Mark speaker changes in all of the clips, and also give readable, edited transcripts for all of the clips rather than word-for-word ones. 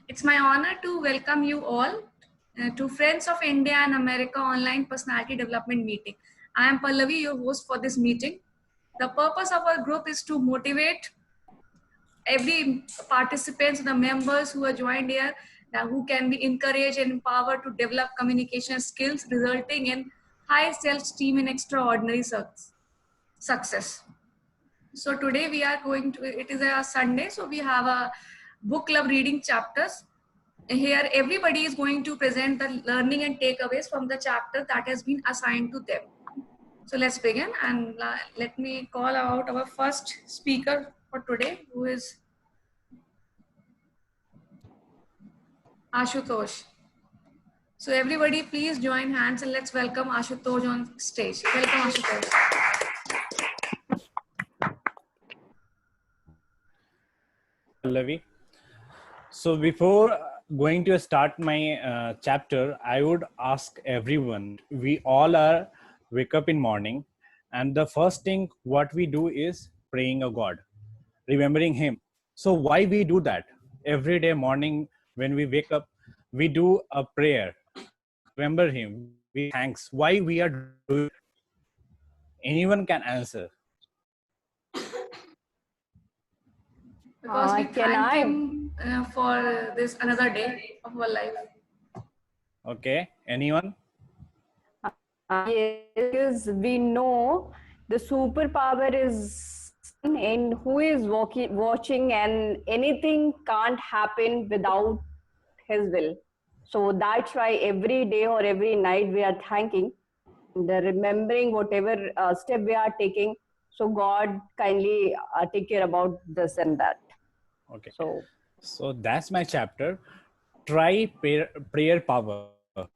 Speaker 1: It's my honor to welcome you all to Friends of India and America Online Personality Development Meeting. I am Pallavi, your host for this meeting. The purpose of our group is to motivate every participants, the members who are joined here, who can be encouraged and empowered to develop communication skills, resulting in high self-esteem and extraordinary success. So today we are going to, it is a Sunday, so we have a book club reading chapters. Here everybody is going to present the learning and takeaways from the chapter that has been assigned to them. So let's begin, and let me call out our first speaker for today, who is Ashutosh. So everybody please join hands and let's welcome Ashutosh on stage. Welcome Ashutosh.
Speaker 2: Pallavi. So before going to start my chapter, I would ask everyone, we all are wake up in morning, and the first thing what we do is praying a God, remembering him. So why we do that? Every day morning when we wake up, we do a prayer, remember him, we thanks. Why we are doing it? Anyone can answer.
Speaker 1: Because we thank him for this another day of our life.
Speaker 2: Okay, anyone?
Speaker 3: Yes, because we know the superpower is in who is watching, and anything can't happen without his will. So that's why every day or every night we are thanking, remembering whatever step we are taking. So God kindly take care about this and that.
Speaker 2: Okay. So that's my chapter. Try prayer power. What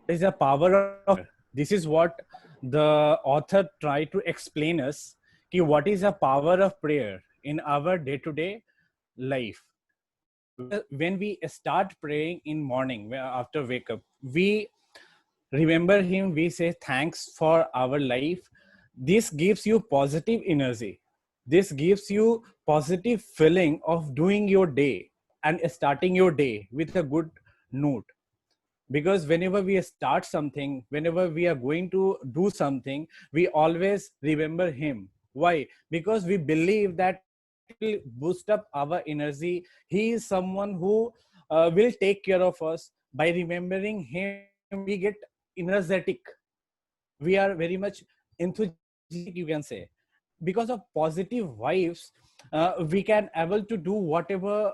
Speaker 2: is the power of prayer? This is what the author tried to explain us. What is the power of prayer in our day-to-day life? When we start praying in morning after wake up, we remember him. We say thanks for our life. This gives you positive energy. This gives you positive feeling of doing your day and starting your day with a good note. Because whenever we start something, whenever we are going to do something, we always remember him. Why? Because we believe that it will boost up our energy. He is someone who will take care of us. By remembering him, we get energetic. We are very much enthusiastic, you can say. Because of positive vibes, we can able to do whatever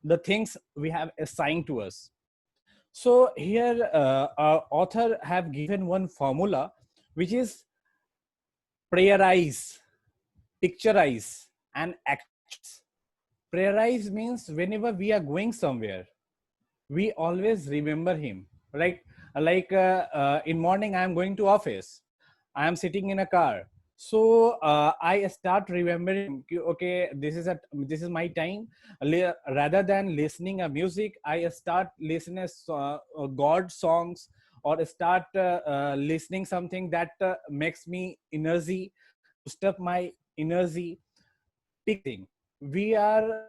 Speaker 2: the things we have assigned to us. So here our author have given one formula, which is prayerize, picturize, and act. Prayerize means whenever we are going somewhere, we always remember him, right? Like in morning, I am going to office. I am sitting in a car. So I start remembering, okay, this is my time. Rather than listening a music, I start listening God songs, or start listening something that makes me energy, boost up my energy. Picking. We are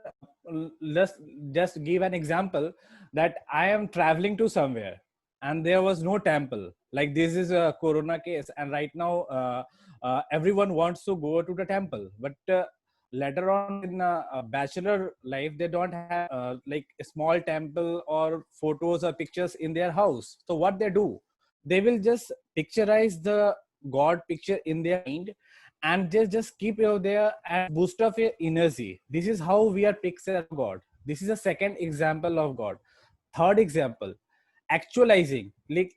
Speaker 2: let's just give an example that I am traveling to somewhere and there was no temple. Like this is a corona case, and right now everyone wants to go to the temple, but later on in a bachelor life they don't have like a small temple or photos or pictures in their house. So what they do, they will just picturize the God picture in their mind, and just keep you there and boost up your energy. This is how we are picture God. This is a second example of God. Third example, actualizing,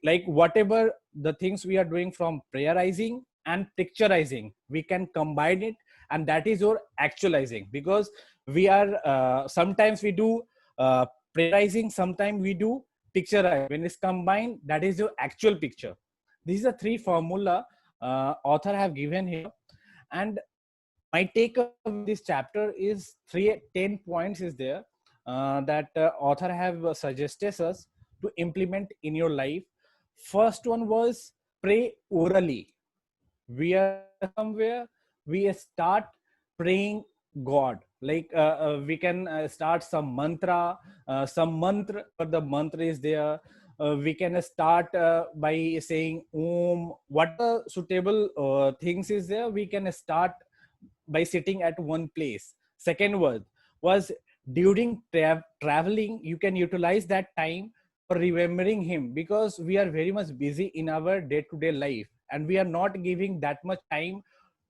Speaker 2: like whatever the things we are doing from prayerizing and picturizing, we can combine it, and that is your actualizing. Because we are sometimes we do prayerizing, sometimes we do picturizing. When it's combined, that is your actual picture. This is a three formula author have given here. And my take of this chapter is 10 points is there that author have suggested us to implement in your life. First one was pray orally. We are somewhere, we start praying God. Like we can start some mantra, some mantra, but the mantra is there. We can start by saying Om. What the suitable things is there? We can start by sitting at one place. Second word was during traveling, you can utilize that time for remembering him, because we are very much busy in our day-to-day life and we are not giving that much time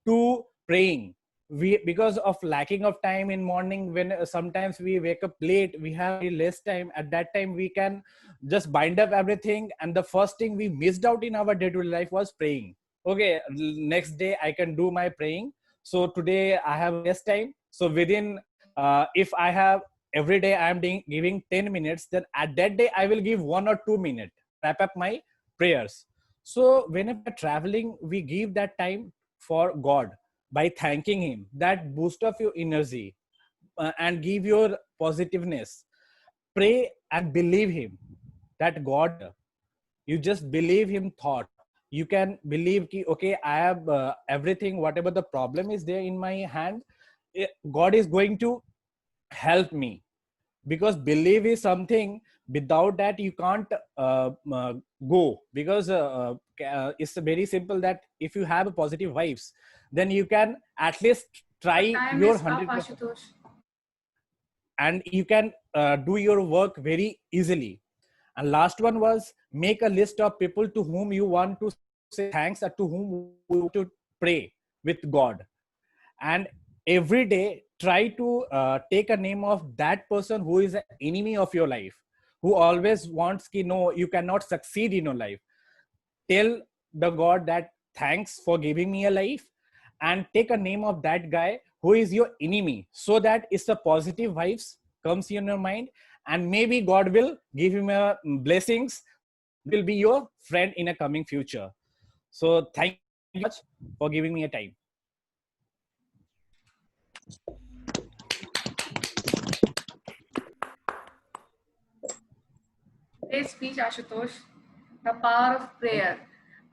Speaker 2: to praying. We, because of lacking of time in morning, when sometimes we wake up late, we have very less time. At that time we can just bind up everything, and the first thing we missed out in our day-to-day life was praying. Okay, next day I can do my praying. So today I have less time, so within if I have every day I am giving 10 minutes, then at that day I will give 1 or 2 minutes, wrap up my prayers. So whenever traveling, we give that time for God by thanking him. That boost of your energy and give your positiveness. Pray and believe him, that God, you just believe him thought. You can believe ki, okay, I have everything, whatever the problem is there in my hand, God is going to help me. Because belief is something, without that you can't go. Because it's very simple that if you have a positive vibes, then you can at least try
Speaker 1: Your time
Speaker 2: your
Speaker 1: is up,
Speaker 2: 100%,
Speaker 1: Ashutosh.
Speaker 2: and you can do your work very easily. And last one was make a list of people to whom you want to say thanks, or to whom you want to pray with God. And every day try to take a name of that person who is an enemy of your life, who always wants ki no, you cannot succeed in your life. Tell the God that thanks for giving me a life, and take a name of that guy who is your enemy, so that it's a positive vibes comes in your mind, and maybe God will give him a blessings, that will be your friend in a coming future. So thank you much for giving me a time.
Speaker 1: Great speech, Ashutosh. The power of prayer.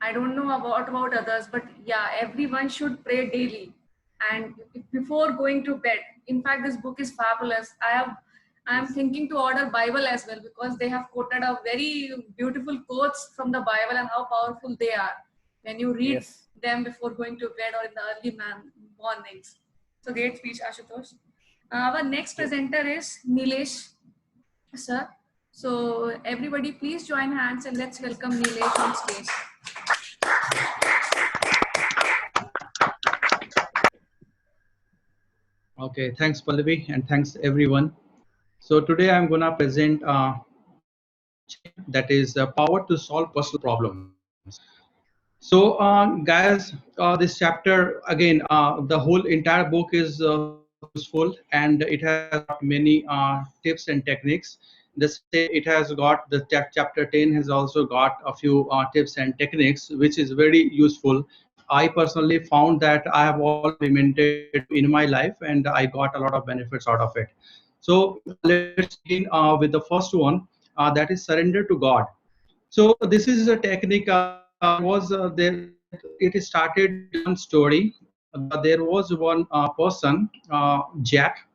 Speaker 1: I don't know about others, but yeah, everyone should pray daily and before going to bed. In fact, this book is fabulous. I am thinking to order Bible as well, because they have quoted a very beautiful quotes from the Bible and how powerful they are when you read
Speaker 2: Yes.
Speaker 1: them before going to bed or in the early mornings. So great speech, Ashutosh. Our next
Speaker 2: Thank you.
Speaker 1: presenter is Nilesh, sir. So everybody please join hands and let's welcome Nilesh on stage.
Speaker 4: Okay, thanks Pallavi, and thanks everyone. So today I'm gonna present that is power to solve personal problems. So guys, this chapter again, the whole entire book is so useful, and it has got many tips and techniques. The same, it has got the chapter 10 has also got a few tips and techniques, which is very useful. I personally found that I have already implemented in my life, and I got a lot of benefits out of it. So let's begin with the first one, that is surrender to God. So this is a technique. Was there? It started with one story. There was one person, Jack,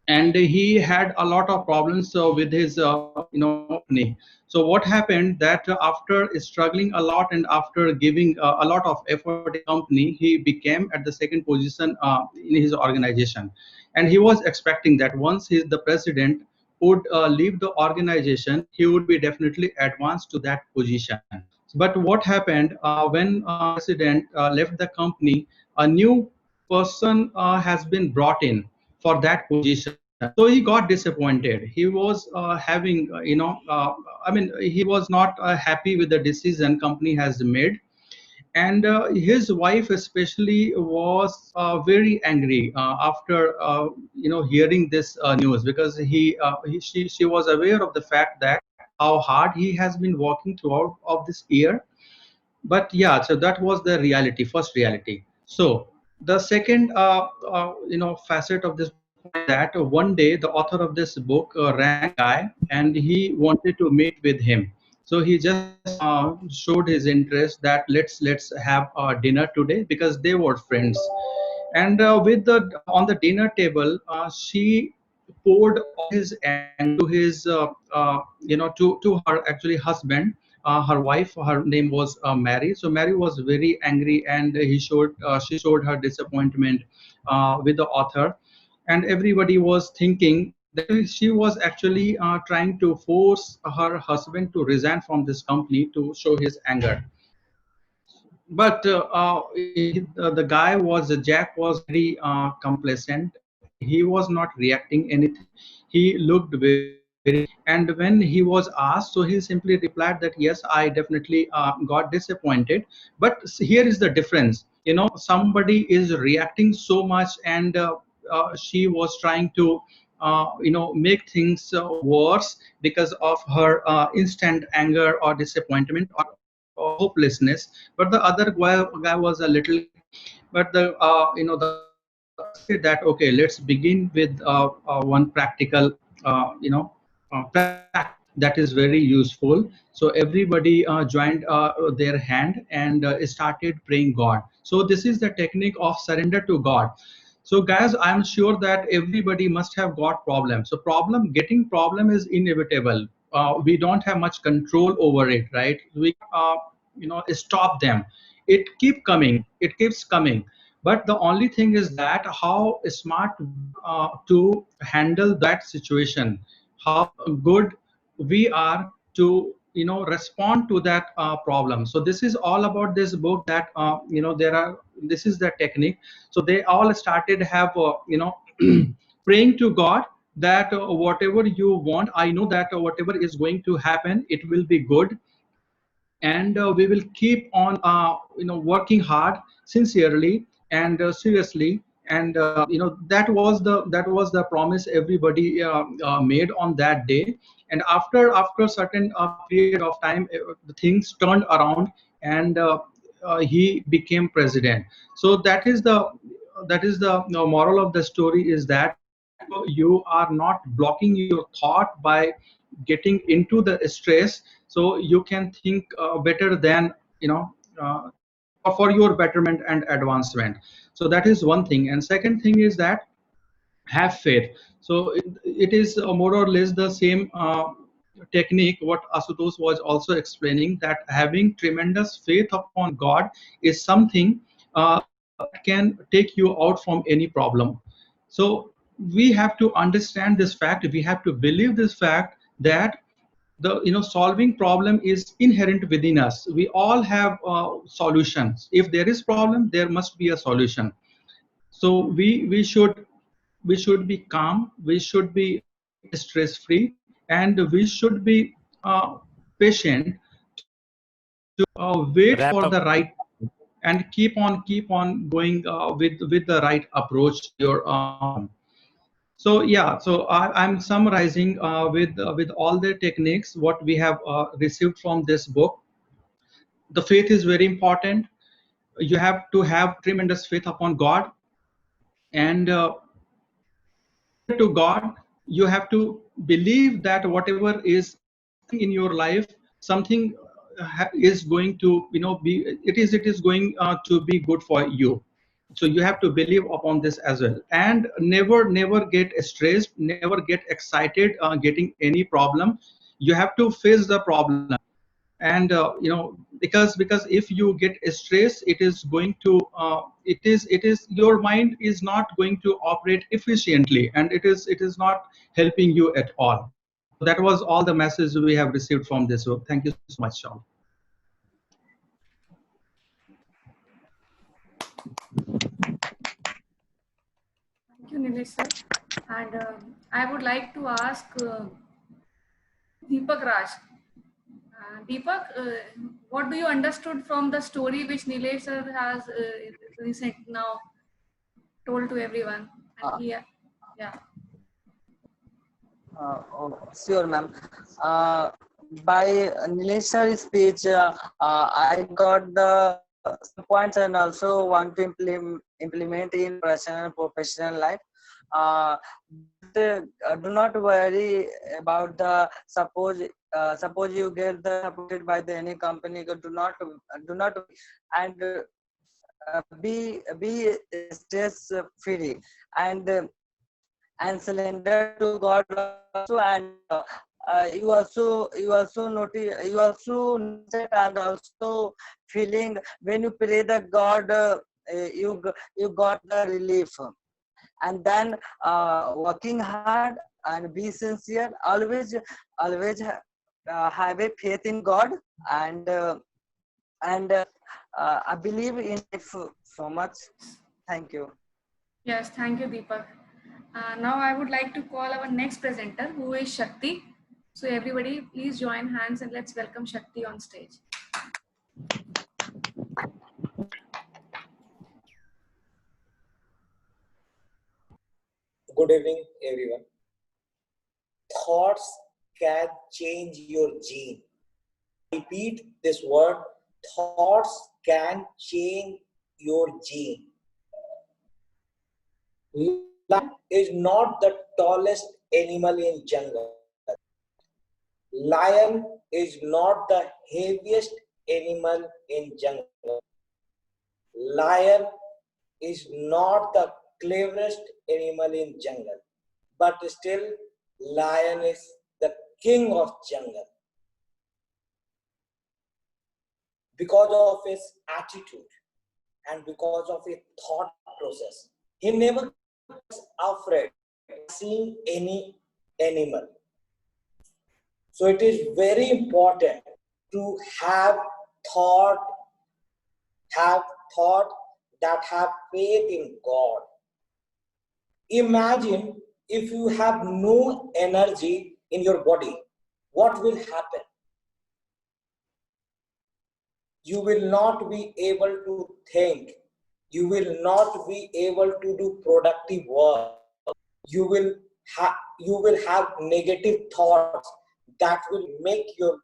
Speaker 4: and he had a lot of problems with his company. So what happened that after struggling a lot and after giving a lot of effort in company, he became at the second position in his organization, and he was expecting that once he is the president would leave the organization, he would be definitely advanced to that position. But what happened when president left the company, a new person has been brought in for that position. So he got disappointed. He was having, I mean, he was not happy with the decision company has made, and his wife especially was very angry after hearing this news, because she was aware of the fact that how hard he has been working throughout of this year. But yeah, so that was the reality, first reality. So the second facet of this that one day the author of this book rang a guy and he wanted to meet with him. So he just showed his interest that let's have dinner today, because they were friends. And with the on the dinner table, she poured all his anger to his to her actually husband, her wife. Her name was Mary. So Mary was very angry, and she showed her disappointment with the author, and everybody was thinking that she was actually trying to force her husband to resign from this company to show his anger. But the guy was Jack was very complacent. He was not reacting anything. He looked very, and when he was asked, so he simply replied that yes, I definitely got disappointed. But here is the difference. Somebody is reacting so much, and she was trying to make things worse because of her instant anger or disappointment or hopelessness. But the other guy was a little, but the decided that okay, let's begin with one practical practice that is very useful. So everybody joined their hand and started praying God. So this is the technique of surrender to God. So guys, I'm sure that everybody must have got problems. So getting problem is inevitable. We don't have much control over it, right? We stop them. It keeps coming. But the only thing is that how smart to handle that situation, how good we are to respond to that problem. So this is all about this book, that there are this is the technique. So they all started have praying to God that whatever you want, I know that whatever is going to happen, it will be good, and we will keep on working hard, sincerely and seriously. And that was the promise everybody made on that day. And after a certain period of time, the things turned around, and he became president. So that is the moral of the story, is that you are not blocking your thought by getting into the stress, so you can think better than for your betterment and advancement. So that is one thing. And second thing is that have faith. So it is more or less the same technique what Asutosh was also explaining, that having tremendous faith upon God is something that can take you out from any problem. So we have to understand this fact, we have to believe this fact, that the solving problem is inherent within us. We all have solutions. If there is problem, there must be a solution. So we should be calm, we should be stress free, and we should be patient to wait
Speaker 2: Wrap
Speaker 4: for
Speaker 2: up.
Speaker 4: the right, and keep on going with the right approach to your so yeah, so I'm summarizing with all the techniques what we have received from this book. The faith is very important. You have to have tremendous faith upon God, and to God, you have to believe that whatever is in your life, something is going to be, it is going to be good for you. So you have to believe upon this as well, and never get stressed, never get excited getting any problem. You have to face the problem. And because if you get stressed, it is going to it is your mind is not going to operate efficiently, and it is not helping you at all. So that was all the message we have received from this book. Thank you so much, Shaul.
Speaker 1: Thank you, Nilesh sir. And I would like to ask Deepak Raj. Deepak, what do you understood from the story which Nilesh sir has recent now told to everyone? And yeah.
Speaker 5: Oh, sure, ma'am. By Nilesh sir's speech, I got the some points and also want to implement in personal and professional life. Uh, do not worry about the suppose you get the supported by the any company. Do not and be stress free, and surrender to God also, and you also notice, you also notice and also feeling when you pray the God, you got the relief. And then working hard and be sincere, always have a faith in God, and I believe in it so much. Thank you.
Speaker 1: Yes, thank you, Deepak. Now I would like to call our next presenter, who is Shakti. So everybody, please join hands and let's welcome Shakti on stage.
Speaker 6: Good evening, everyone. Thoughts can change your gene. Repeat this word. Thoughts can change your gene. Lion is not the tallest animal in jungle. Lion is not the heaviest animal in jungle. Lion is not the cleverest animal in jungle. But still, lion is the king of jungle because of his attitude and because of his thought process. He never gets afraid of seeing any animal. So it is very important to have thought that have faith in God. Imagine if you have no energy in your body, what will happen? You will not be able to think. You will not be able to do productive work. You will have negative thoughts that will make your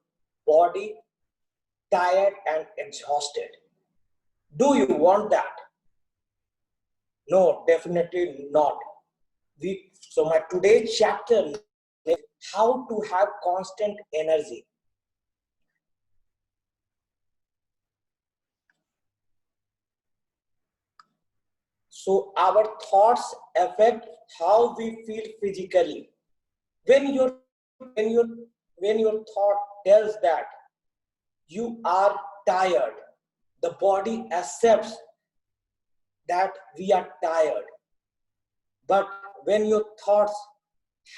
Speaker 6: body tired and exhausted. Do you want that? No, definitely not. So my today's chapter is how to have constant energy. So our thoughts affect how we feel physically. When your thought tells that you are tired, the body accepts that we are tired. But when your thoughts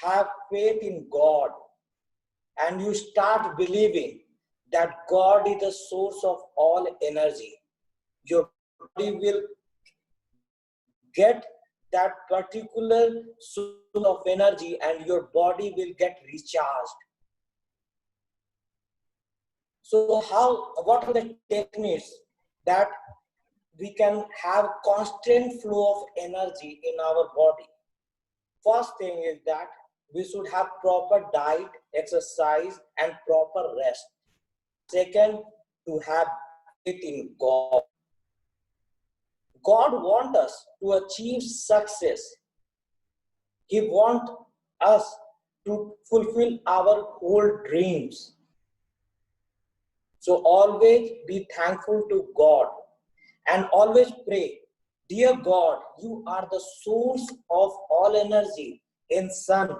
Speaker 6: have faith in God and you start believing that God is the source of all energy, your body will get that particular source of energy and your body will get recharged. So what are the techniques that we can have constant flow of energy in our body? First thing is that we should have proper diet, exercise, and proper rest. Second, to have faith in God. God wants us to achieve success. He wants us to fulfill our whole dreams. So always be thankful to God and always pray, dear God, you are the source of all energy in sun,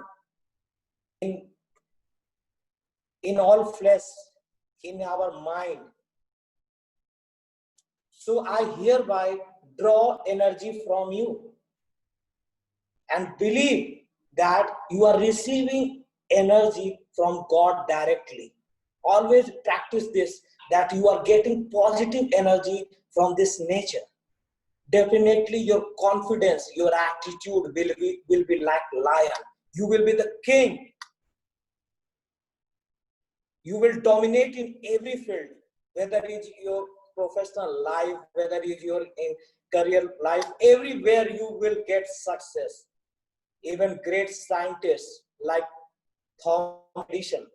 Speaker 6: in all flesh, in our mind. So I hereby draw energy from you and believe that you are receiving energy from God directly. Always practice this, that you are getting positive energy from this nature. Definitely your confidence, your attitude will be like lion. You will be the king. You will dominate in every field, whether it's your professional life, whether it's your career life, everywhere you will get success. Even great scientists like Thomas Edison,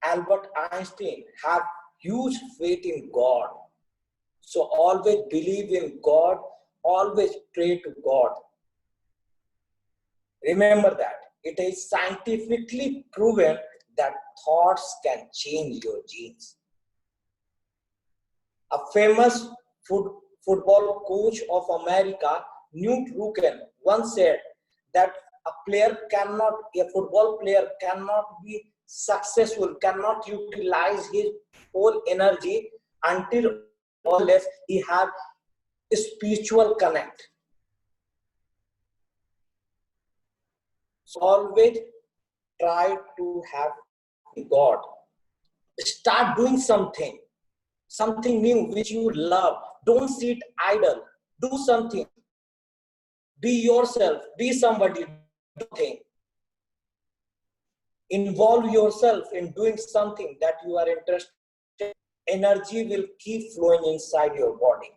Speaker 6: Albert Einstein have huge faith in God. So always believe in God, always pray to God. Remember that it is scientifically proven that thoughts can change your genes. A famous football coach of America, Newt Ruken, once said that a football player cannot be successful, cannot utilize his whole energy until unless he have a spiritual connect. So always try to have God. Start doing something new which you love. Don't sit idle. Do something. Be yourself. Be somebody. Do thing. Involve yourself in doing something that you are interested in. Energy will keep flowing inside your body.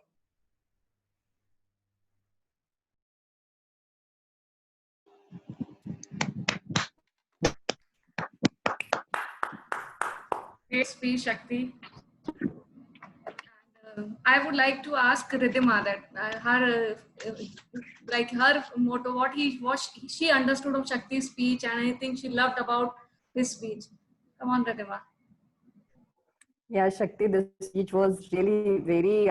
Speaker 1: Great speech, Shakti. I would like to ask Ridhima that her motto, what she understood of Shakti's speech and anything she loved about his speech. Come on, Ridhima.
Speaker 3: Yeah, Shakti, this speech was really very,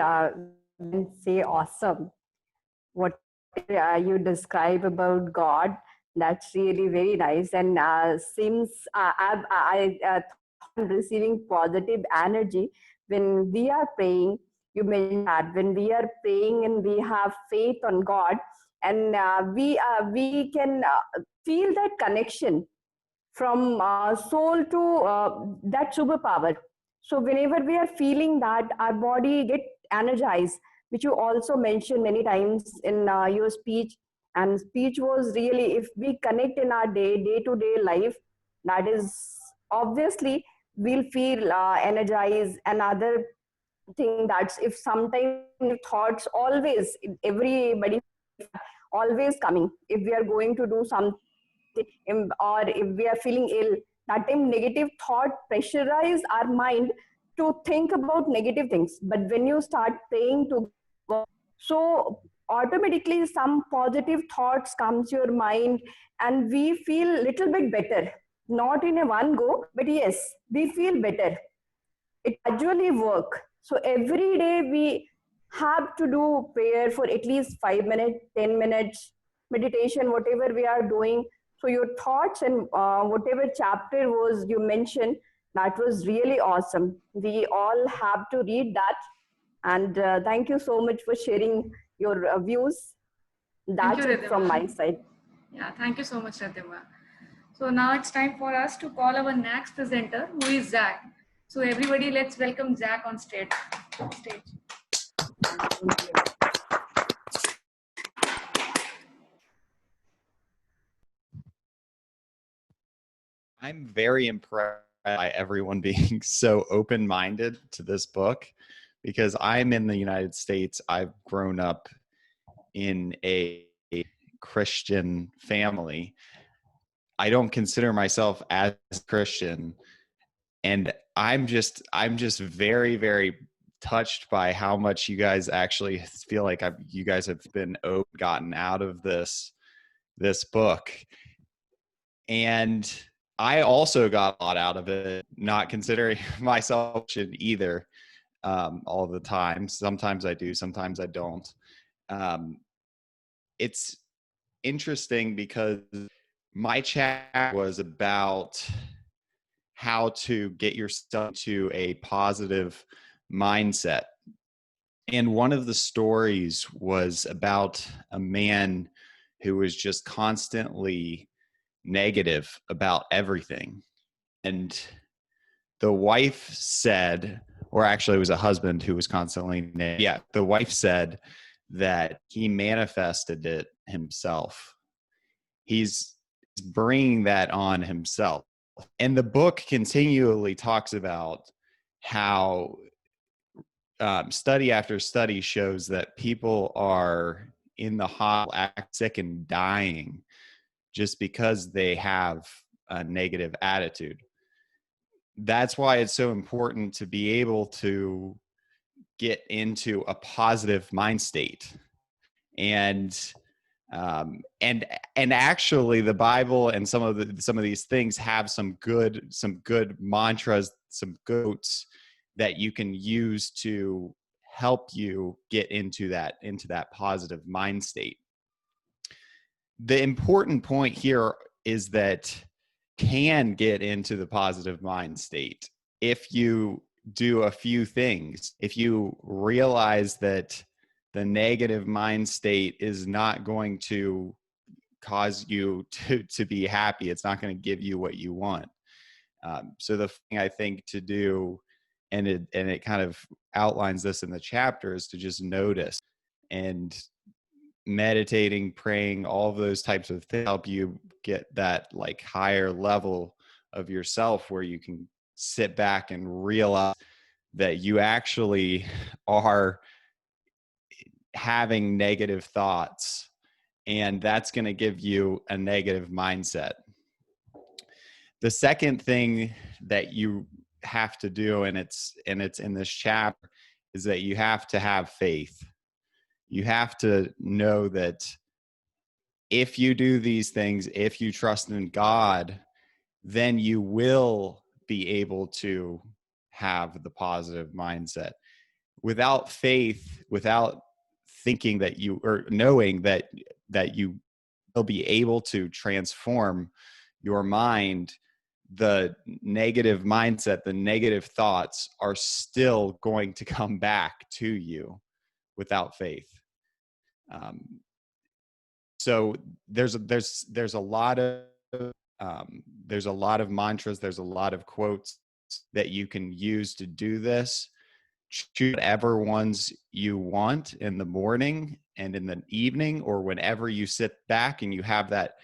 Speaker 3: say, awesome. What you describe about God, that's really very nice. And since I'm receiving positive energy when we are praying, you mentioned that when we are praying and we have faith on God, and we can feel that connection from soul to that superpower. So whenever we are feeling that, our body get energized, which you also mentioned many times in your speech. And speech was really, if we connect in our day-to-day life, that is obviously we'll feel energized. Another thing, that's if sometimes thoughts always, everybody always coming, if we are going to do something or if we are feeling ill, that time negative thought pressurize our mind to think about negative things. But when you start praying to God, so automatically some positive thoughts comes to your mind, and we feel little bit better, not in a one go, but yes, we feel better. It gradually work. So every day we have to do prayer for at least 5 minutes, 10 minutes, meditation, whatever we are doing. So your thoughts and whatever chapter was you mentioned, that was really awesome. We all have to read that. And thank you so much for sharing your views.
Speaker 1: Thank you,
Speaker 3: That's it from
Speaker 1: Ridhima.
Speaker 3: my side.
Speaker 1: Yeah, thank you so much, Ridhima. So now it's time for us to call our next presenter, who is Zach. So everybody, let's welcome Zach on stage.
Speaker 7: I'm very impressed by everyone being so open-minded to this book, because I'm in the United States. I've grown up in a Christian family. I don't consider myself as Christian, and I'm just very, very touched by how much you guys actually feel like you guys have been gotten out of this book. And I also got a lot out of it, not considering myself either all the time. Sometimes I do, sometimes I don't. It's interesting because my chat was about how to get yourself to a positive mindset. And one of the stories was about a man who was just constantly negative about everything. And the wife said, or actually it was a husband who was constantly negative. Yeah, the wife said that he manifested it himself. He's bringing that on himself. And the book continually talks about how study after study shows that people are in the hospital, act sick and dying just because they have a negative attitude. That's why it's so important to be able to get into a positive mind state. And actually the Bible and some of these things have some good mantras, some quotes that you can use to help you get into that positive mind state. The important point here is that can get into the positive mind state if you do a few things. If you realize that the negative mind state is not going to cause you to be happy, it's not going to give you what you want. So the thing I think to do, and it kind of outlines this in the chapter, is to just notice, and meditating, praying, all of those types of things help you get that like higher level of yourself where you can sit back and realize that you actually are having negative thoughts, and that's going to give you a negative mindset. The second thing that you have to do, and it's in this chapter, is that you have to have faith. You have to know that if you do these things, if you trust in God, then you will be able to have the positive mindset. Without faith, without thinking that you, or knowing that you will be able to transform your mind, the negative mindset, the negative thoughts are still going to come back to you without faith. So there's a lot of mantras, there's a lot of quotes that you can use to do this. Choose whatever ones you want in the morning and in the evening, or whenever you sit back and you have that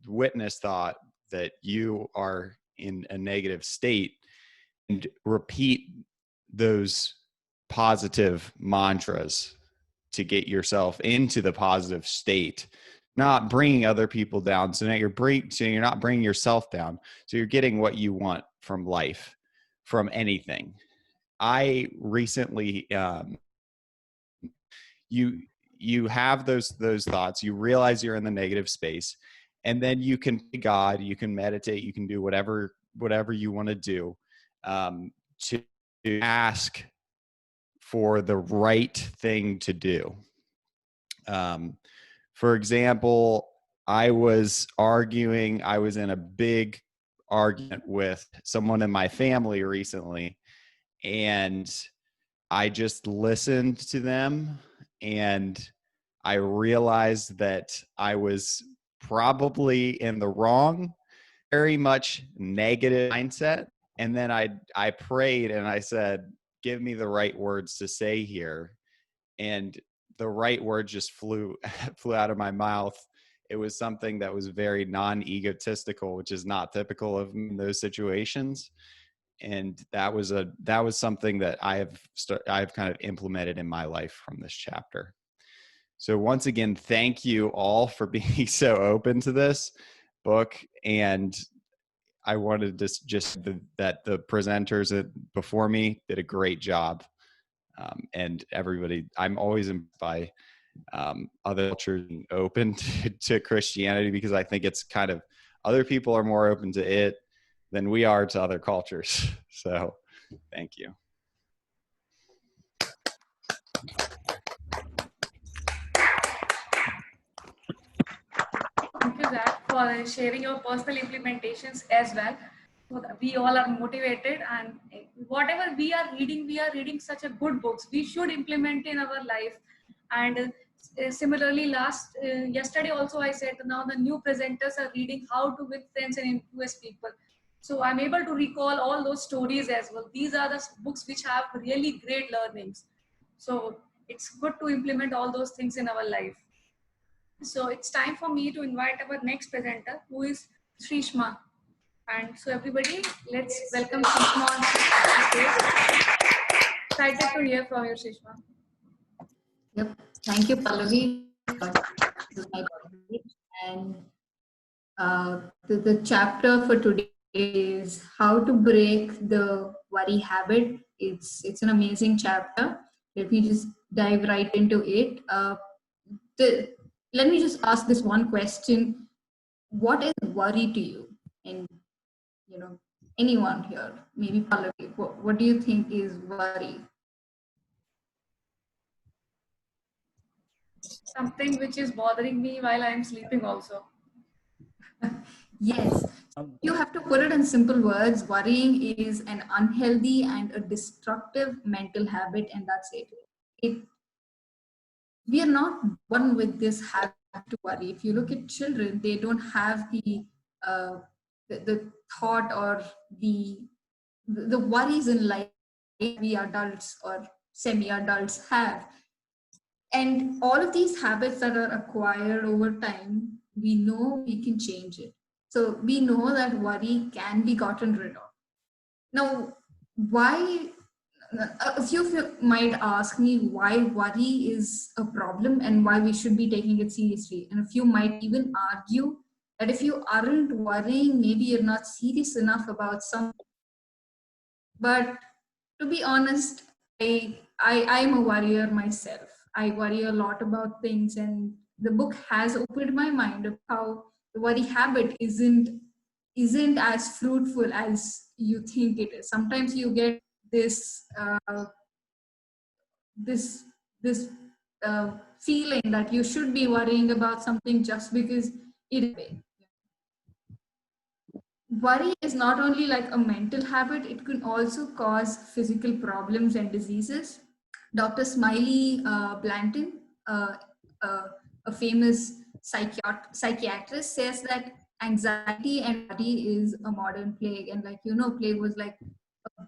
Speaker 7: witness thought that you are in a negative state, and repeat those positive mantras to get yourself into the positive state, not bringing other people down. So now you're not bringing yourself down. So you're getting what you want from life, from anything. I recently, you have those thoughts, you realize you're in the negative space, and then you can God, you can meditate, you can do whatever you want to do, to ask for the right thing to do. For example, I was in a big argument with someone in my family recently, and I just listened to them, and I realized that I was probably in the wrong, very much negative mindset. And then I prayed and I said, give me the right words to say here. And the right word just flew out of my mouth. It was something that was very non-egotistical, which is not typical of me in those situations. And that was something that I've kind of implemented in my life from this chapter. So once again, thank you all for being so open to this book. And I wanted to that the presenters before me did a great job. And everybody, I'm always impressed by other cultures being open to Christianity, because I think it's kind of, other people are more open to it than we are to other cultures. So thank you.
Speaker 1: Thank you, Zach, for sharing your personal implementations as well. So that we all are motivated, and whatever we are reading such a good books we should implement in our life. And similarly, yesterday also I said, now the new presenters are reading How to Win Friends and Influence People. So I'm able to recall all those stories as well. These are the books which have really great learnings. So it's good to implement all those things in our life. So it's time for me to invite our next presenter, who is Shrishma. And so everybody, let's welcome Shrishma on stage. Excited to hear from you, Shrishma.
Speaker 8: Yep. Thank you, Pallavi. And the chapter for today is how to break the worry habit. It's an amazing chapter. Let me just dive right into it. Let me just ask this one question. What is worry to you? And, anyone here, maybe Pallavi, what do you think is worry?
Speaker 1: something which is bothering me while I'm sleeping also.
Speaker 8: Yes.
Speaker 2: Um,
Speaker 8: You have to put it in simple words. Worrying is an unhealthy and a destructive mental habit, and that's it. We are not born with this habit to worry. If you look at children, they don't have the thought or the worries in life we adults or semi-adults have. And all of these habits that are acquired over time, we know we can change it. So we know that worry can be gotten rid of. Now, why? A few of you might ask me why worry is a problem and why we should be taking it seriously. And a few might even argue that if you aren't worrying, maybe you're not serious enough about some. But to be honest, I'm a worrier myself. I worry a lot about things, and the book has opened my mind of how the worry habit isn't as fruitful as you think it is. Sometimes you get this this this feeling that you should be worrying about something just because it is. Worry is not only like a mental habit, it can also cause physical problems and diseases. Dr. Smiley Blanton, uh, a famous psychiatrist, says that anxiety and worry is a modern plague. And like, you know, plague was like a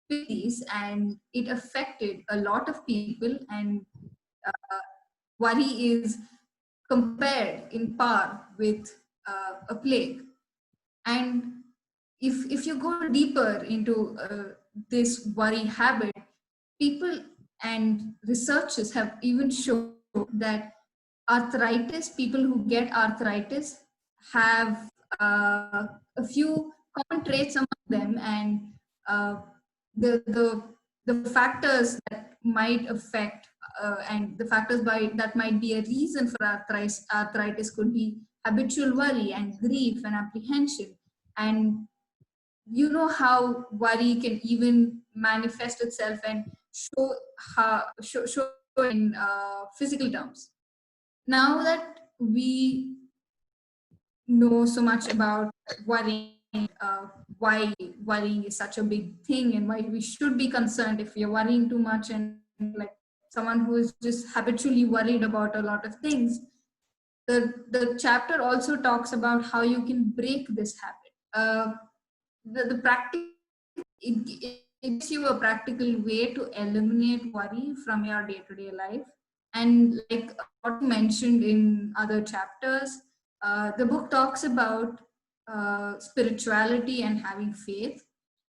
Speaker 8: disease and it affected a lot of people. And worry is compared in par with a plague. And if you go deeper into this worry habit, people and researchers have even shown that people who get arthritis have a few common traits among them, and uh, the factors that might affect and the factors that might be a reason for arthritis could be habitual worry and grief and apprehension. And you know how worry can even manifest itself and show in physical terms. Now that we know so much about worrying, why worrying is such a big thing, and why we should be concerned if you're worrying too much, and like someone who is just habitually worried about a lot of things, the chapter also talks about how you can break this habit. The practice, it gives you a practical way to eliminate worry from your day-to-day life. And like what mentioned in other chapters, the book talks about spirituality and having faith.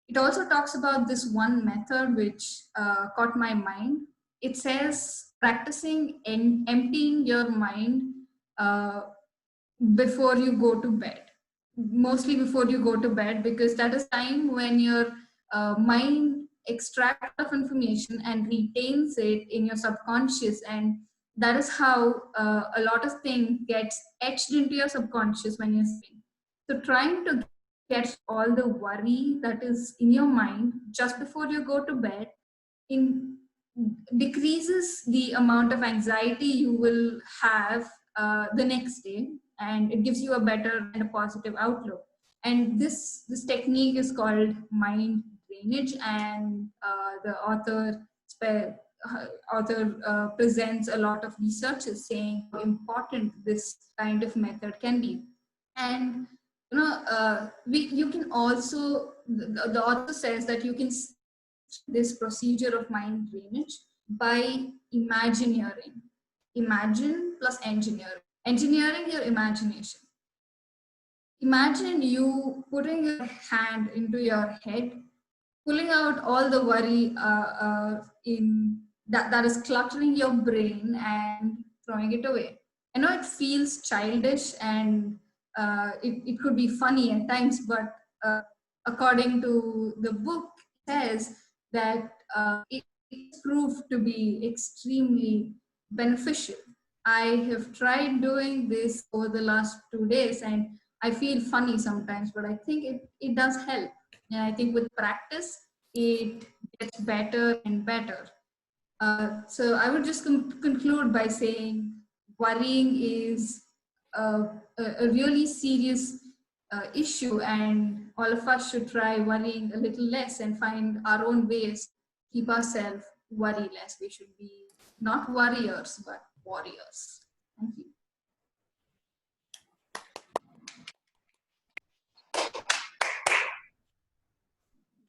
Speaker 8: It also talks about this one method which caught my mind. It says practicing and emptying your mind uh, before you go to bed, mostly before you go to bed, because that is time when your mind extracts of information and retains it in your subconscious, and that is how a lot of things gets etched into your subconscious when you're sleeping. So trying to get all the worry that is in your mind just before you go to bed in decreases the amount of anxiety you will have the next day, and it gives you a better and a positive outlook. And this technique is called mind drainage, and the author presents a lot of researches saying how important this kind of method can be. And you know, you can also, the author says that you can this procedure of mind drainage by imagineering. Imagine plus engineering. Engineering your imagination. Imagine you putting your hand into your head, pulling out all the worry in that is cluttering your brain and throwing it away. I know it feels childish and it could be funny at times, but according to the book, it says that it's proved to be extremely beneficial. I have tried doing this over the last 2 days, and I feel funny sometimes, but I think it does help. And I think with practice, it gets better and better. So I would just conclude by saying worrying is a really serious issue, and all of us should try worrying a little less and find our own ways, keep ourselves worry less. We should be not warriors, but warriors. Thank you.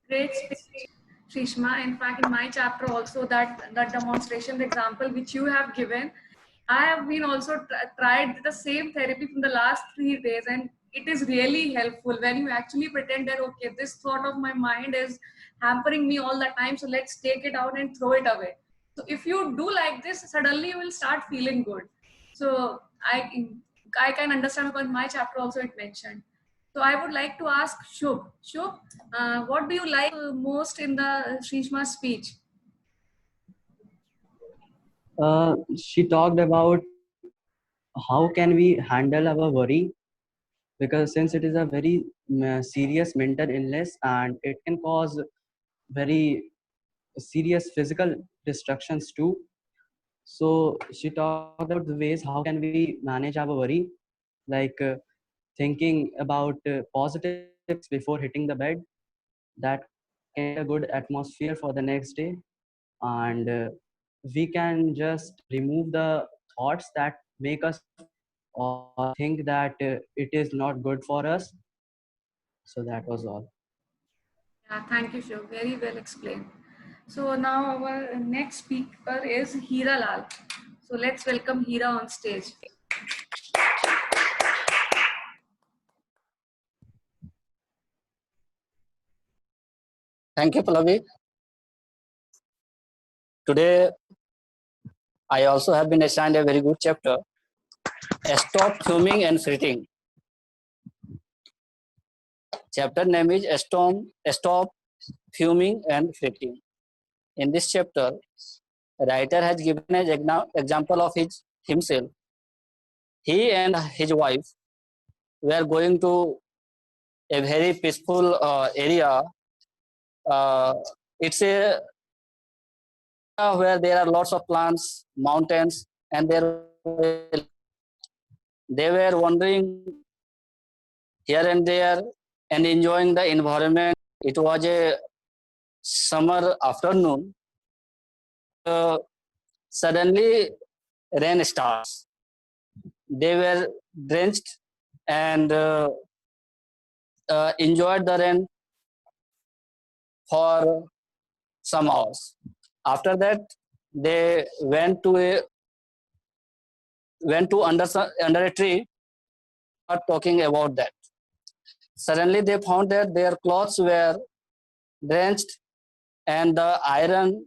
Speaker 1: Great speech, Shrishma. In fact, in my chapter also, that demonstration, the example which you have given, I have been also tried the same therapy from the last 3 days, and it is really helpful when you actually pretend that, okay, this thought of my mind is hampering me all the time, so let's take it out and throw it away. So if you do like this, suddenly you will start feeling good. So I can understand, because in my chapter also it mentioned. So I would like to ask Shubh. Shubh, what do you like most in the Shrishma speech?
Speaker 9: She talked about how can we handle our worry, because since it is a very serious mental illness and it can cause very serious physical destructions too. So she talked about the ways how can we manage our worry, like thinking about positive things before hitting the bed. That can be a good atmosphere for the next day, and we can just remove the thoughts that make us or think that it is not good for us. So that was all.
Speaker 1: Yeah, thank you, Shubh. Very well explained. So now our next speaker is Hira Lal. So let's welcome Hira on stage.
Speaker 10: Thank you, Pallavi. Today, I also have been assigned a very good chapter, Stop Fuming and Fretting. Chapter name is Stop Fuming and Fretting. In this chapter, writer has given an example of himself. He and his wife were going to a very peaceful area. It's a where there are lots of plants, mountains, and they were wandering here and there and enjoying the environment. It was a summer afternoon. Suddenly, rain starts. They were drenched and enjoyed the rain for some hours. After that, they went to under a tree, talking about that. Suddenly, they found that their clothes were drenched and the iron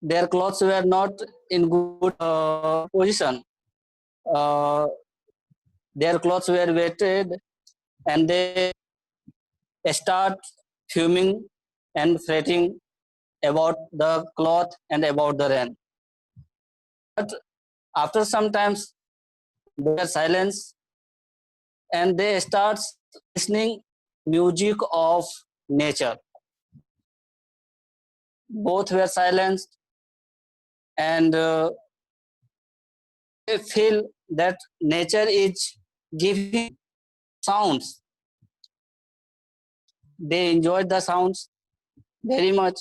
Speaker 10: their clothes were not in good position. Their clothes were wetted and they start fuming and fretting about the cloth and about the rain. But after some times, there silence and they start listening music of nature. Both were silenced and they feel that nature is giving sounds. They enjoyed the sounds very much.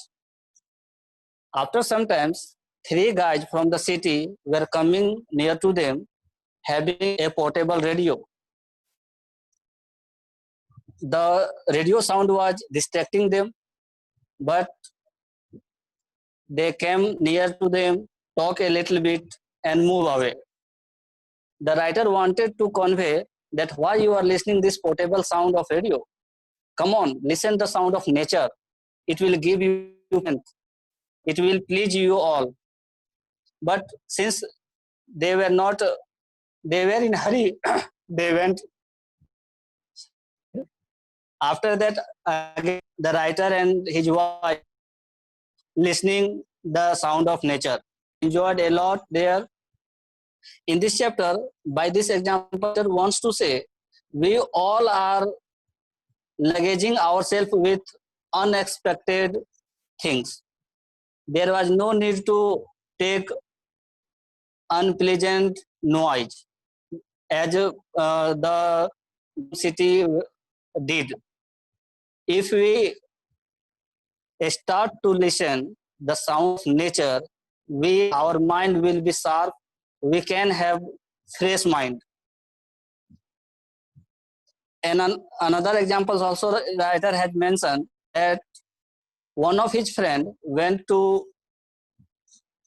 Speaker 10: After some times, 3 guys from the city were coming near to them, having a portable radio. The radio sound was distracting them, but they came near to them, talk a little bit, and move away. The writer wanted to convey that why you are listening this portable sound of radio. Come on, listen the sound of nature. It will give you strength. It will please you all. But since they were not, they were in hurry, they went. After that, again, the writer and his wife listening the sound of nature. Enjoyed a lot there. In this chapter, by this example, wants to say, we all are luggaging ourselves with unexpected things. There was no need to take unpleasant noise as the city did. If we start to listen the sound of nature, our mind will be sharp. We can have fresh mind. And another example also, the writer had mentioned that one of his friend went to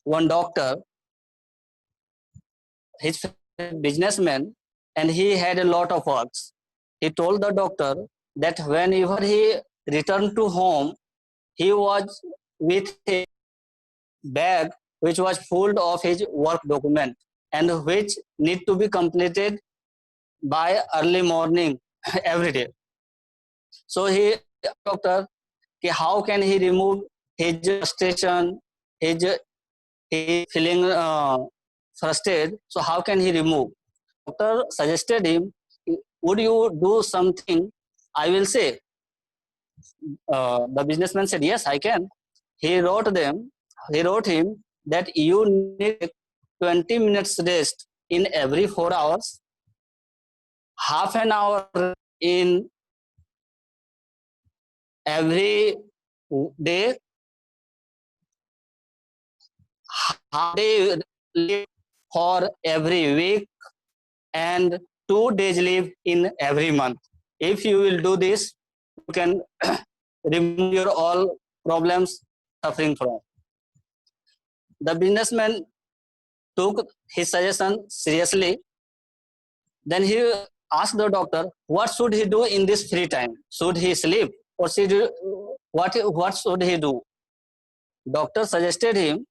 Speaker 10: one doctor, his businessman, and he had a lot of works. He told the doctor that whenever he returned to home, he was with a bag which was full of his work document and which need to be completed by early morning every day. So he doctor, how can he remove his frustration, his feeling frustrated? So how can he remove? Doctor suggested him, would you do something? I will say. The businessman said, yes, I can. He wrote him that you need 20 minutes rest in every 4 hours, half an hour in every day, half day leave for every week, and 2 days leave in every month. If you will do this, you can remove your all problems suffering from. The businessman took his suggestion seriously. Then he asked the doctor, what should he do in this free time? Should he sleep or what should he do? Doctor suggested him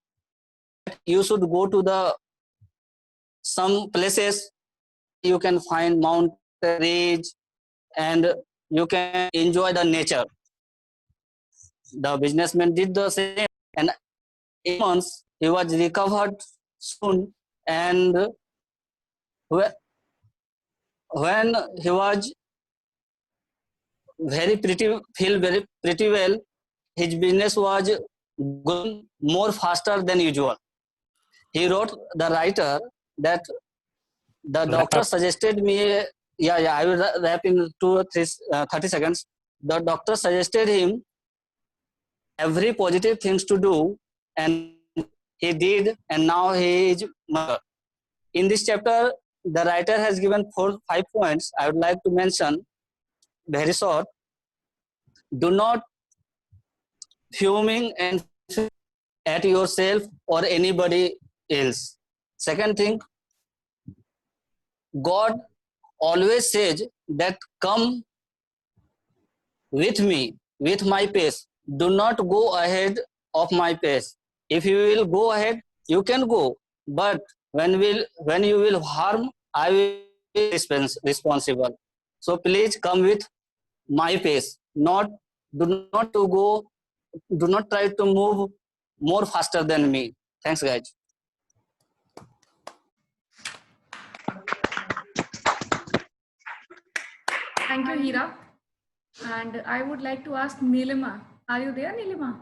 Speaker 10: that you should go to some places you can find mountain range and you can enjoy the nature. The businessman did the same, and in months he was recovered soon, and when he was feel very pretty well, his business was going more faster than usual. He wrote the writer that the doctor suggested me. I will wrap in 30 seconds. The doctor suggested him every positive things to do, and he did, and now he is mother. In this chapter, the writer has given 5 points. I would like to mention very short. Do not fuming and at yourself or anybody else. Second thing, God always says that come with me, with my pace. Do not go ahead of my pace. If you will go ahead, you can go. But when you will harm, I will be responsible. So please come with my pace. Do not try to move more faster than me. Thanks, guys.
Speaker 1: Thank you, Hira. And I would like to ask Nilima. Are you there, Nilima?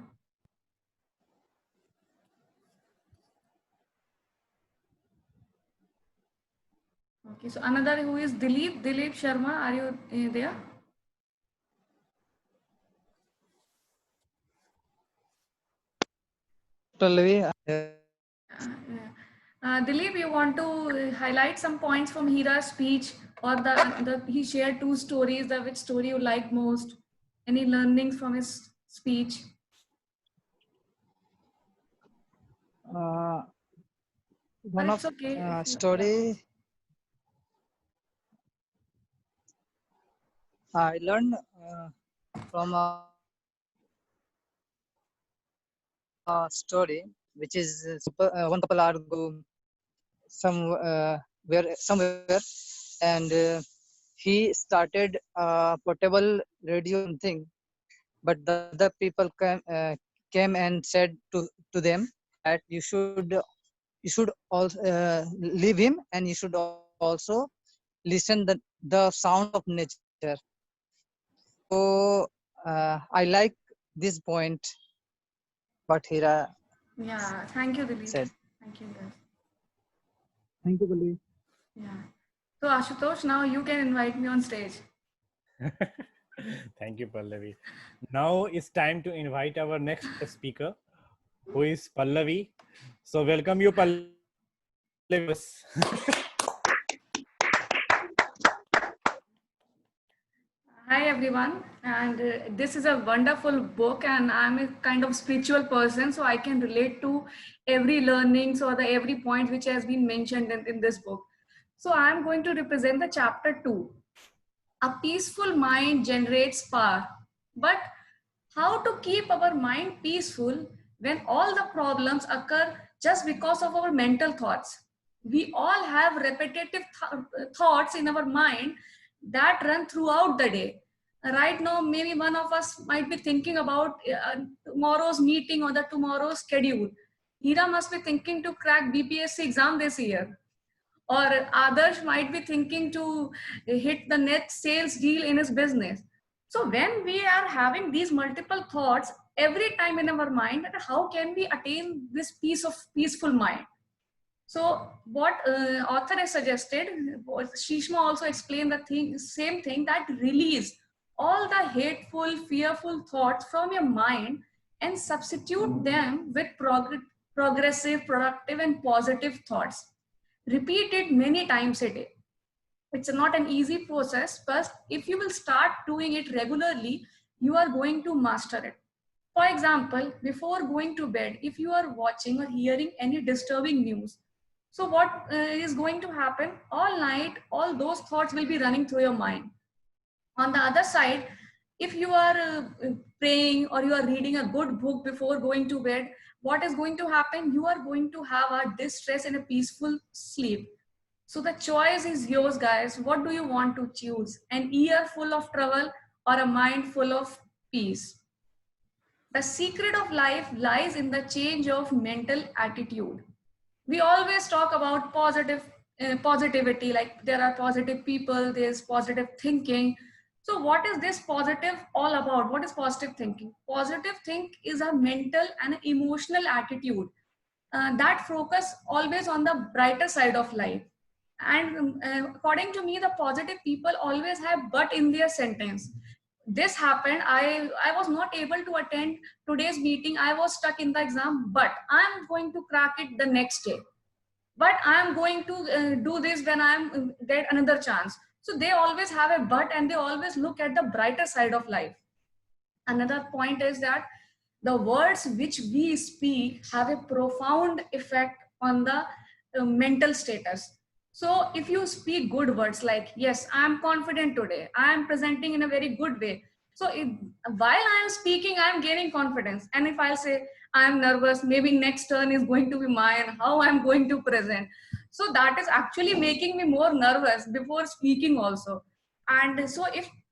Speaker 1: Okay, so another who is Dilip Sharma. Are you there? Dilip, you want to highlight some points from Hira's speech, or he shared 2 stories. Which story you like most? Any learnings from his speech?
Speaker 11: One of
Speaker 1: okay.
Speaker 11: Story I learned from a story, which is one couple are go somewhere, and he started a portable radio thing, but the other people came and said to them that you should also leave him, and you should also listen the sound of nature. So I like this point, but Hira
Speaker 1: Yeah, thank you, Dilip.
Speaker 11: said.
Speaker 1: Thank you, guys.
Speaker 11: Thank you, Pallavi.
Speaker 1: Yeah. So Ashutosh, now you can invite me on stage.
Speaker 2: Thank you, Pallavi. Now it's time to invite our next speaker, who is Pallavi. So welcome you, Pallavi.
Speaker 1: Hi everyone, and this is a wonderful book, and I'm a kind of spiritual person, so I can relate to every learnings or the every point which has been mentioned in this book. So I'm going to represent the chapter 2. A peaceful mind generates power, but how to keep our mind peaceful when all the problems occur just because of our mental thoughts? We all have repetitive thoughts in our mind that run throughout the day. Right now, maybe one of us might be thinking about tomorrow's meeting or the tomorrow's schedule. Hira must be thinking to crack BPSC exam this year, or others might be thinking to hit the next sales deal in his business. So when we are having these multiple thoughts every time in our mind, how can we attain this peaceful mind? So what author has suggested, Shishma also explained the same thing, that release all the hateful, fearful thoughts from your mind and substitute them with progressive, productive, and positive thoughts. Repeat it many times a day. It's not an easy process, but if you will start doing it regularly, you are going to master it. For example, before going to bed, if you are watching or hearing any disturbing news, so what is going to happen? All night, all those thoughts will be running through your mind. On the other side, if you are praying or you are reading a good book before going to bed, what is going to happen? You are going to have a distress and a peaceful sleep. So the choice is yours, guys. What do you want to choose? An ear full of trouble or a mind full of peace? The secret of life lies in the change of mental attitude. We always talk about positivity, like there are positive people, there's positive thinking. So what is this positive all about? What is positive thinking? Positive think is a mental and emotional attitude that focus always on the brighter side of life. And according to me, the positive people always have but in their sentence. This happened, I was not able to attend today's meeting, I was stuck in the exam, but I'm going to crack it the next day, but I'm going to do this when I'm get another chance. So they always have a but, and they always look at the brighter side of life. Another point is that the words which we speak have a profound effect on the mental status. So if you speak good words like, yes, I am confident today, I am presenting in a very good way. So while I am speaking, I am gaining confidence. And if I'll say, I am nervous, maybe next turn is going to be mine, how I'm going to present. So that is actually making me more nervous before speaking also. And so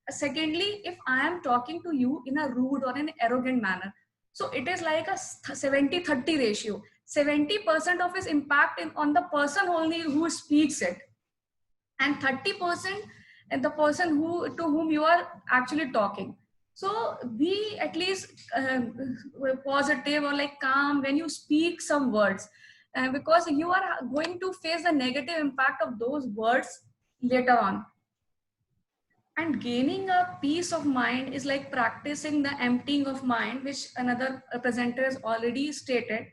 Speaker 1: secondly, if I am talking to you in a rude or an arrogant manner, so it is like a 70-30 ratio. 70% of its impact on the person only who speaks it, and 30% and the person to whom you are actually talking. So be at least positive or like calm when you speak some words, because you are going to face the negative impact of those words later on. And gaining a peace of mind is like practicing the emptying of mind, which another presenter has already stated.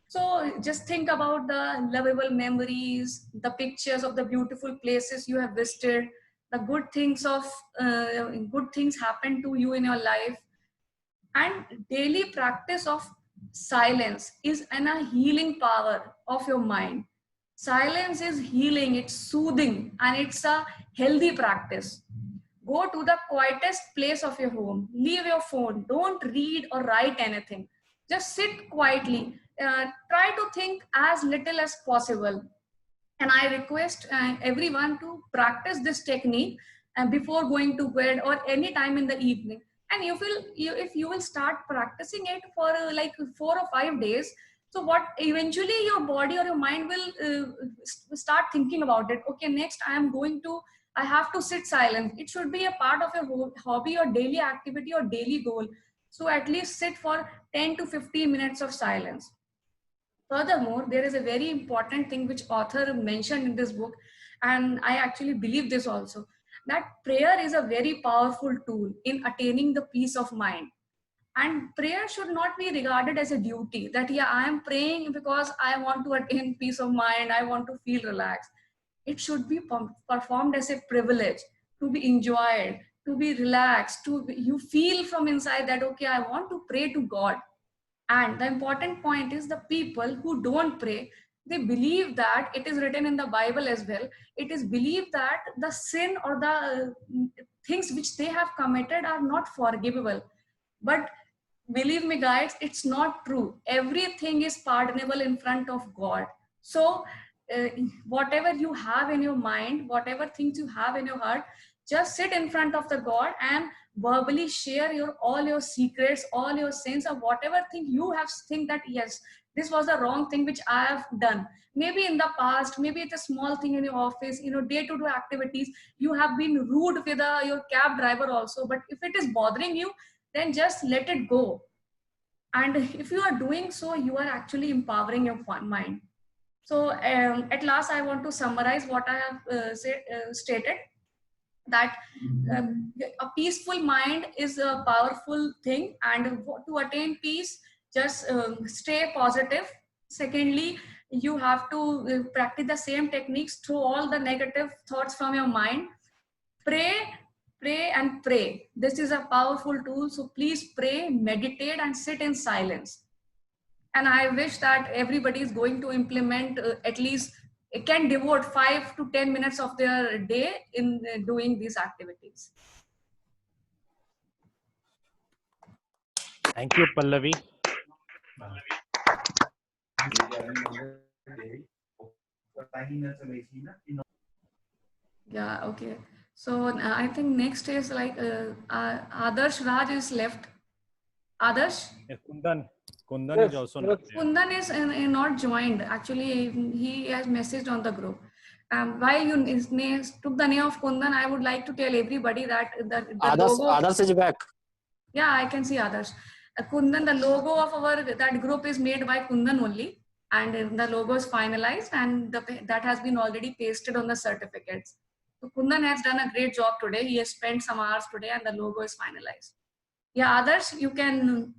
Speaker 1: So just think about the lovable memories, the pictures of the beautiful places you have visited, the good things happen to you in your life. And daily practice of silence is a healing power of your mind. Silence is healing, it's soothing, and it's a healthy practice. Go to the quietest place of your home. Leave your phone. Don't read or write anything. Just sit quietly. Try to think as little as possible. And I request everyone to practice this technique before going to bed or any time in the evening. And if you will start practicing it for like 4 or 5 days, so what eventually your body or your mind will start thinking about it. Okay, next I have to sit silent. It should be a part of your hobby or daily activity or daily goal. So at least sit for 10 to 15 minutes of silence. Furthermore, there is a very important thing which author mentioned in this book, and I actually believe this also, that prayer is a very powerful tool in attaining the peace of mind. And prayer should not be regarded as a duty that, yeah, I am praying because I want to attain peace of mind, I want to feel relaxed. It should be performed as a privilege, to be enjoyed, to be relaxed, you feel from inside that, okay, I want to pray to God. And the important point is, the people who don't pray, they believe that it is written in the Bible as well. It is believed that the sin or the things which they have committed are not forgivable. But believe me, guys, it's not true. Everything is pardonable in front of God. So, uh, whatever you have in your mind, whatever things you have in your heart, just sit in front of the God and verbally share all your secrets, all your sins, or whatever thing you have think that, yes, this was a wrong thing which I have done. Maybe in the past, maybe it's a small thing in your office, day-to-day activities. You have been rude with your cab driver also. But if it is bothering you, then just let it go. And if you are doing so, you are actually empowering your mind. So at last, I want to summarize what I have stated, that a peaceful mind is a powerful thing, and to attain peace, just stay positive. Secondly, you have to practice the same techniques through all the negative thoughts from your mind. Pray, pray, and pray. This is a powerful tool. So please pray, meditate, and sit in silence. And I wish that everybody is going to implement at least can devote 5 to 10 minutes of their day in doing these activities.
Speaker 2: Thank you, Pallavi.
Speaker 1: Yeah, okay. So I think next is like Adarsh Raj is left. Adarsh?
Speaker 2: Yes, Kundan
Speaker 12: Yes,
Speaker 2: is also
Speaker 12: yes.
Speaker 2: not there.
Speaker 1: Kundan is not joined. Actually, he has messaged on the group. While you took the name of Kundan, I would like to tell everybody that the logo.
Speaker 10: Others is back.
Speaker 1: Yeah, I can see others. Kundan, the logo of that group is made by Kundan only, and the logo is finalized, and that has been already pasted on the certificates. So Kundan has done a great job today. He has spent some hours today, and the logo is finalized. Yeah, others, you can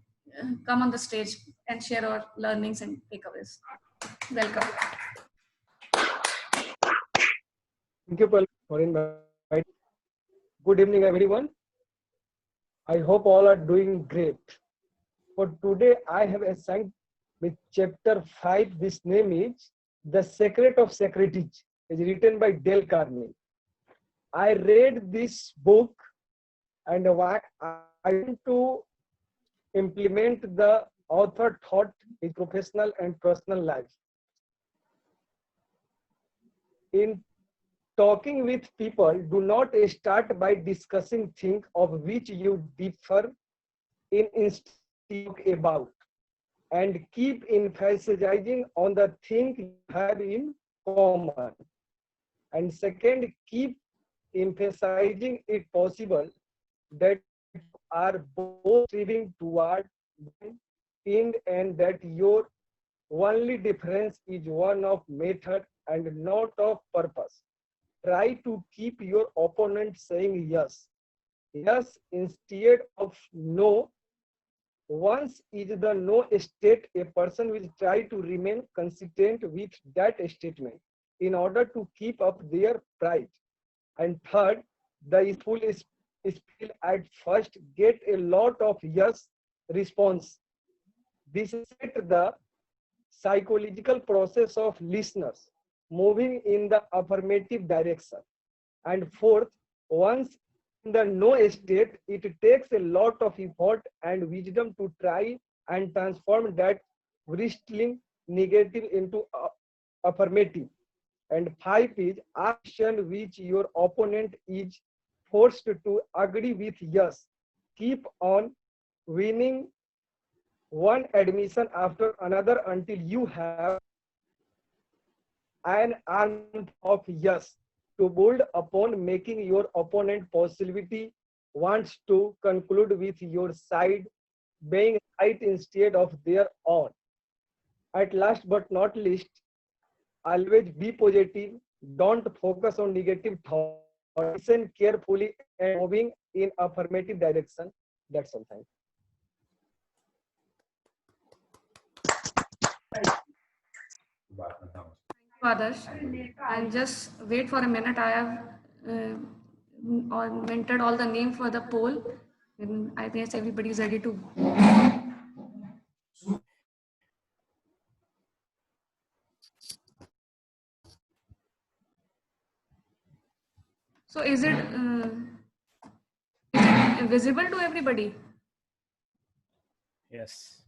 Speaker 1: come on the stage and share our learnings and takeaways. Welcome.
Speaker 12: Thank you, Paul, for inviting. Good evening, everyone. I hope all are doing great. For today, I have assigned with chapter 5. This name is The Secret of Socrates. It's written by Dale Carnegie. I read this book and I want to implement the author thought in professional and personal life. In talking with people, do not start by discussing things of which you differ about, and keep emphasizing on the things you have in common. And second, keep emphasizing it possible that you are both striving toward the end, and that your only difference is one of method and not of purpose. Try to keep your opponent saying yes. Yes instead of no. Once is the no state, a person will try to remain consistent with that statement in order to keep up their pride. And third, the full spiel at first get a lot of yes response. This set the psychological process of listeners moving in the affirmative direction. And fourth, once in the no state, it takes a lot of effort and wisdom to try and transform that bristling negative into affirmative. And 5 is action which your opponent is forced to agree with yes. Keep on winning one admission after another until you have an arm of yes to build upon, making your opponent possibility wants to conclude with your side being right instead of their own. At last but not least, always be positive. Don't focus on negative thoughts. Listen carefully and moving in affirmative direction. That's all. Thank
Speaker 1: Adarsh. And just wait for a minute. I have entered all the name for the poll. And I guess everybody is ready to. So is it visible to everybody?
Speaker 2: Yes.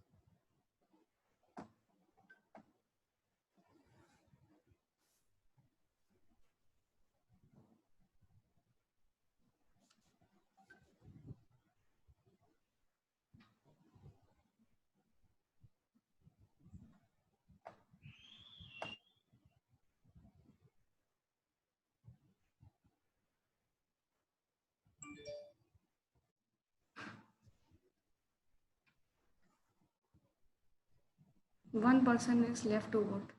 Speaker 1: One person is left to vote.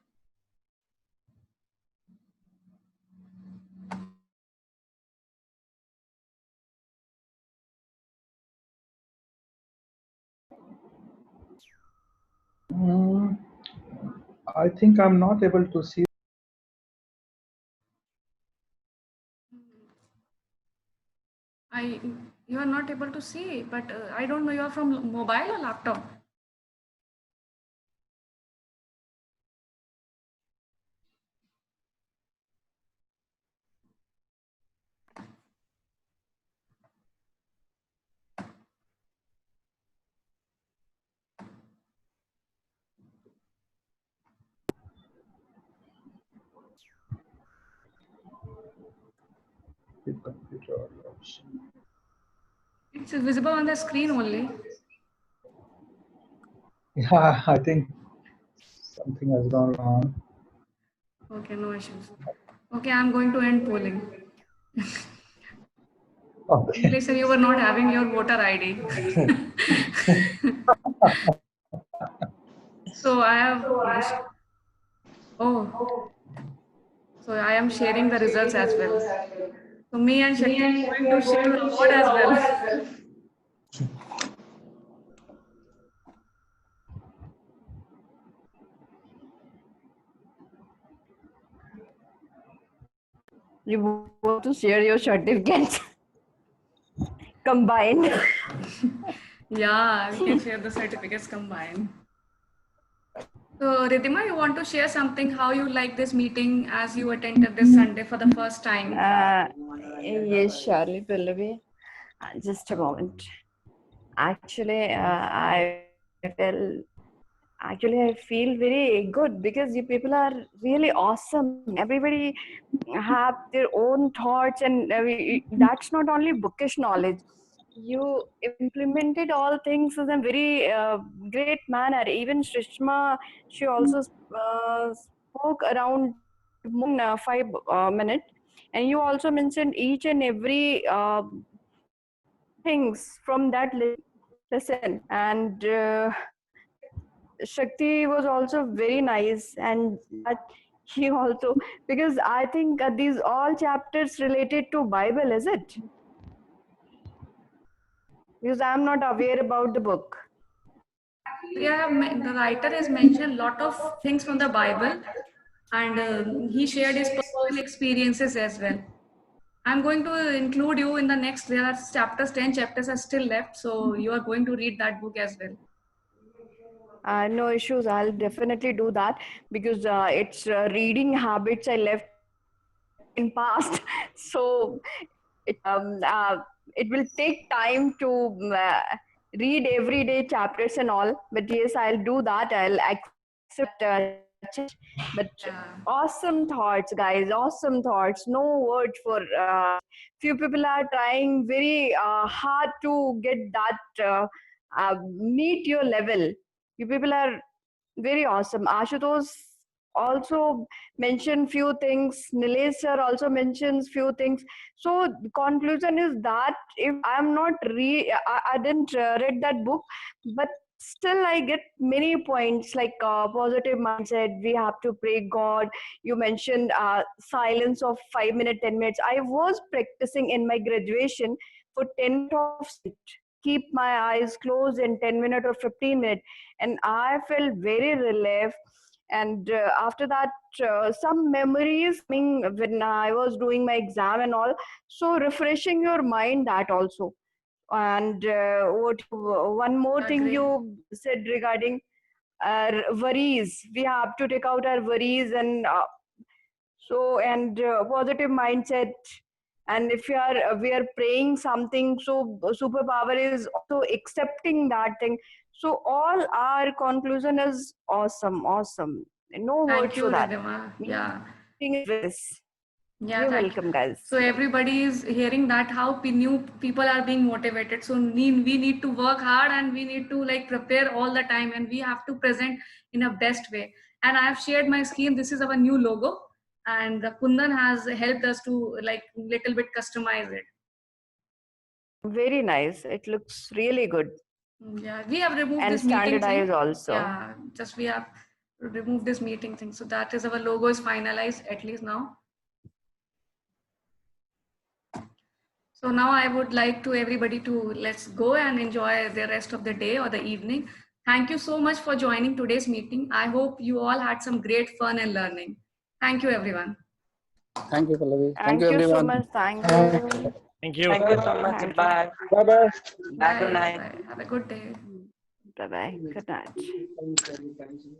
Speaker 13: I think I'm not able to see.
Speaker 1: You are not able to see, but I don't know, you are from mobile or laptop?
Speaker 13: Computer option.
Speaker 1: It's visible on the screen only.
Speaker 13: Yeah, I think something has gone wrong.
Speaker 1: Okay, no issues. Okay, I'm going to end polling.
Speaker 13: Okay.
Speaker 1: Listen, you were not having your voter ID. So I have. Oh, so I am sharing the results as well. So me and Shakti are going to share the award as well.
Speaker 3: You want to share your certificates combined?
Speaker 1: Yeah, we can share the certificates combined. So Ridhima, you want to share something, how you like this meeting as you attended this Sunday for the first time?
Speaker 3: Yes, Charlie Pallavi. Just a moment. Actually, I feel very good because you people are really awesome. Everybody have their own thoughts, and that's not only bookish knowledge. You implemented all things in a very great manner. Even Shrishma, she also spoke around more than 5 minutes, and you also mentioned each and every things from that lesson. And Shakti was also very nice, and that he also, because I think these all chapters related to Bible, is it? Because I'm not aware about the book.
Speaker 1: Yeah, the writer has mentioned a lot of things from the Bible, and he shared his personal experiences as well. I'm going to include you in the next, there are chapters, 10 chapters are still left, so you are going to read that book as well.
Speaker 3: No issues. I'll definitely do that because it's reading habits I left in past. So it will take time to read everyday chapters and all. But yes, I'll do that. I'll accept change. But awesome thoughts, guys. Awesome thoughts. No word for. Few people are trying very hard to get that meet your level. You people are very awesome. Ashutosh also mentioned few things. Nilesh sir also mentions few things. So the conclusion is that if I'm not I didn't read that book, but still I get many points like positive mindset. We have to pray God. You mentioned silence of 5 minutes, 10 minutes. I was practicing in my graduation for 10 minutes of keep my eyes closed in 10 minutes or 15 minutes, and I felt very relieved. And after that, some memories coming when I was doing my exam and all. So refreshing your mind, that also. And one more thing
Speaker 1: Agree.
Speaker 3: you said regarding worries. We have to take out our worries, and positive mindset. And if we are praying something, so superpower is also accepting that thing. So all our conclusion is awesome, awesome. No
Speaker 1: Thank
Speaker 3: words
Speaker 1: you,
Speaker 3: for that.
Speaker 1: Ridhima. Yeah.
Speaker 3: You're
Speaker 1: Thank you.
Speaker 3: welcome, guys.
Speaker 1: So everybody is hearing that how new people are being motivated. So we need to work hard, and we need to like prepare all the time, and we have to present in a best way. And I have shared my screen. This is our new logo, and Kundan has helped us to like little bit customize it.
Speaker 3: Very nice. It looks really good.
Speaker 1: Yeah, we have removed
Speaker 3: And
Speaker 1: this meeting
Speaker 3: standardized
Speaker 1: thing.
Speaker 3: also.
Speaker 1: Yeah, just we have removed this meeting thing. So that is our logo is finalized at least now. So now I would like to everybody to let's go and enjoy the rest of the day or the evening. Thank you so much for joining today's meeting. I hope you all had some great fun and learning. Thank you, everyone.
Speaker 10: Thank you, Pallavi.
Speaker 3: Thank you
Speaker 10: everyone.
Speaker 3: so much. Thank you.
Speaker 2: Thank you.
Speaker 5: Thank you so much.
Speaker 3: Thank you.
Speaker 5: Bye.
Speaker 13: Bye bye.
Speaker 5: Bye. Good night.
Speaker 1: Bye. Have a good day.
Speaker 3: Bye bye. Good night.